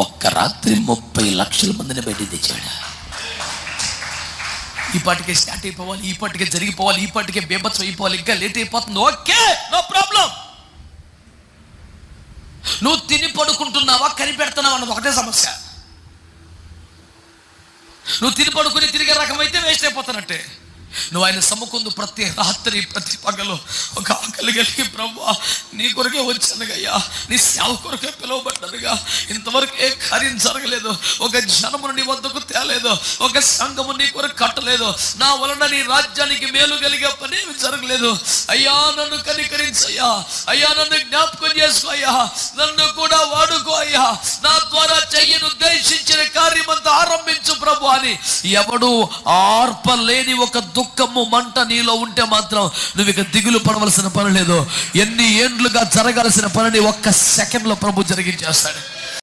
ఒక్క రాత్రి 30 లక్షల మందిని బయటికి తెచ్చాడు. ఈ పాటికే స్టార్ట్ అయిపోవాలి, ఈ పాటికే జరిగిపోవాలి, ఈ పాటికే బేబత్సం అయిపోవాలి, ఇంకా లేట్ అయిపోతుంది. Okay, no problem. నువ్వు తిని పడుకుంటున్నావా, కనిపెడుతున్నావా అన్నది ఒకటే సమస్య. నువ్వు తిని పడుకుని తిరిగే రకం అయితే వేస్ట్ అయిపోతానంటే. నువ్వు ఆయన సమ్ముకుందు ప్రతి రాత్రి ప్రతి పగలు ఒక ఆకలి కలిగి, ప్రభువా నీ కొరకే వచ్చానుగయ్యా, నీ సేవ కొరకే పిలువబడ్డానుగా, ఇంతవరకు ఏ కార్యం జరగలేదు, ఒక జనమును నీ వద్దకు తేలేదు, ఒక సంఘము నీ కొరకు కట్టలేదు, నా వలన నీ రాజ్యానికి మేలు కలిగే పని జరగలేదు. అయ్యా నన్ను కనికరించయ్యా, అయ్యా నన్ను జ్ఞాపకం చేసుకో అయ్యా, నన్ను కూడా వాడుకో అయ్యా, నా ద్వారా చెయ్యను ఉద్దేశించిన కార్యమంతా ఆరంభించు ప్రభు అని ఎవడు ఆర్పలేని ఒక దుఃఖము మంట నీలో ఉంటే మాత్రం నువ్వు ఇక దిగులు పడవలసిన పని లేదు. ఎన్ని ఏండ్లుగా జరగాల్సిన పనిని ఒక్క సెకండ్లో ప్రభు జరిగించేస్తాడు.